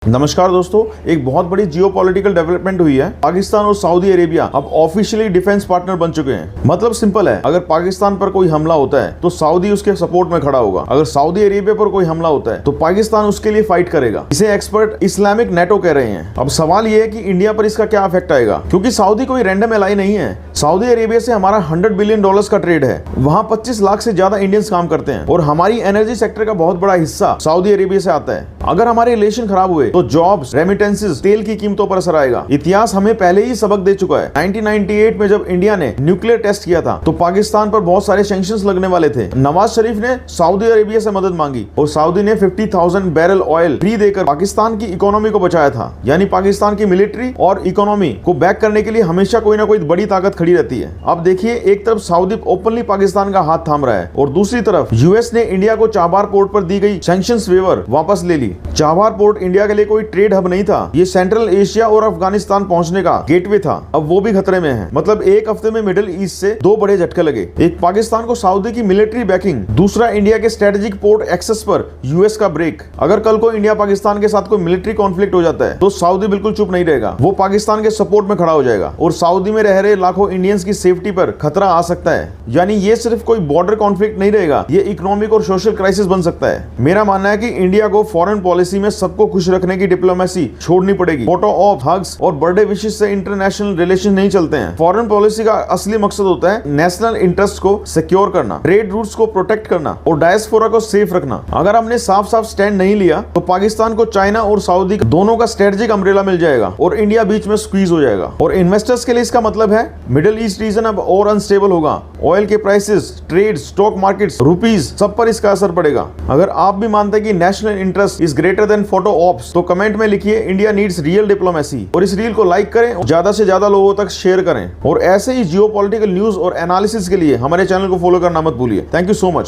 नमस्कार दोस्तों, एक बहुत बड़ी जियोपॉलिटिकल डेवलपमेंट हुई है। पाकिस्तान और सऊदी अरेबिया अब ऑफिशियली डिफेंस पार्टनर बन चुके हैं। मतलब सिंपल है, अगर पाकिस्तान पर कोई हमला होता है तो सऊदी उसके सपोर्ट में खड़ा होगा। अगर सऊदी अरेबिया पर कोई हमला होता है तो पाकिस्तान उसके लिए फाइट करेगा। इसे एक्सपर्ट इस्लामिक नेटो कह रहे हैं। अब सवाल यह है कि इंडिया पर इसका क्या इफेक्ट आएगा, क्योंकि सऊदी कोई रैंडम एलाई नहीं है। सऊदी अरेबिया से हमारा $100 बिलियन का ट्रेड है। वहां 25 लाख से ज्यादा इंडियंस काम करते हैं और हमारी एनर्जी सेक्टर का बहुत बड़ा हिस्सा सऊदी अरेबिया से आता है। अगर हमारे रिलेशन खराब हुए तो जॉब्स, रेमिटेंसेस, तेल की कीमतों पर असर आएगा। इतिहास हमें पहले ही सबक दे चुका है। 1998 में जब इंडिया ने न्यूक्लियर टेस्ट किया था तो पाकिस्तान पर बहुत सारे सैंक्शंस लगने वाले थे। नवाज शरीफ ने सऊदी अरेबिया से मदद मांगी और सऊदी ने 50,000 बैरल ऑयल फ्री देकर पाकिस्तान की इकोनॉमी को बचाया था। यानी पाकिस्तान की मिलिट्री और इकोनॉमी को बैक करने के लिए हमेशा कोई ना कोई बड़ी ताकत खड़ी रहती है। अब देखिए, एक तरफ सऊदी ओपनली पाकिस्तान का हाथ थाम रहा है और दूसरी तरफ यूएस ने इंडिया को चाबहार पोर्ट पर दी गई सैंक्शंस वेवर वापस ले ली। चाबहार पोर्ट इंडिया के लिए कोई ट्रेड हब नहीं था, ये सेंट्रल एशिया और अफगानिस्तान पहुंचने का गेटवे था। अब वो भी खतरे में है। मतलब एक हफ्ते में मिडिल ईस्ट से दो बड़े झटके लगे। एक पाकिस्तान को सऊदी की मिलिट्री बैकिंग, दूसरा इंडिया के स्ट्रेटेजिक पोर्ट एक्सेस पर यूएस का ब्रेक। अगर कल को इंडिया पाकिस्तान के साथ कोई मिलिट्री कॉन्फ्लिक्ट हो जाता है तो सऊदी बिल्कुल चुप नहीं रहेगा। वो पाकिस्तान के सपोर्ट में खड़ा हो जाएगा और सऊदी में रह रहे लाखों इंडियंस की सेफ्टी पर खतरा आ सकता है। यानी ये सिर्फ कोई बॉर्डर कॉन्फ्लिक्ट नहीं रहेगा, ये इकोनॉमिक और सोशल क्राइसिस बन सकता है। मेरा मानना है कि इंडिया को फॉरेन पॉलिसी में सबको खुश रखने की डिप्लोमेसी छोड़नी पड़ेगी। फोटो ऑफ, हग्स और बर्थडे विशेस से इंटरनेशनल रिलेशन नहीं चलते हैं। फॉरेन पॉलिसी का असली मकसद होता है नेशनल इंटरेस्ट को सिक्योर करना, ट्रेड रूट्स को प्रोटेक्ट करना और डायस्पोरा को सेफ रखना। अगर हमने साफ साफ स्टैंड नहीं लिया तो पाकिस्तान को चाइना और सऊदी दोनों का स्ट्रेटेजिक अम्ब्रेला मिल जाएगा और इंडिया बीच में स्क्वीज हो जाएगा। और इन्वेस्टर्स के लिए इसका मतलब है मिडिल ईस्ट रीजन अब और अनस्टेबल होगा। ऑयल के prices, trade, stock markets, rupees, सब पर इसका असर पड़ेगा। अगर आप भी मानते हैं कि national interest is greater than photo ops तो कमेंट में लिखिए इंडिया नीड्स रियल डिप्लोमेसी और इस रील को लाइक करें और ज्यादा से ज्यादा लोगों तक शेयर करें। और ऐसे ही जियोपॉलिटिकल न्यूज और एनालिसिस के लिए हमारे चैनल को फॉलो करना मत भूलिए। Thank you so much.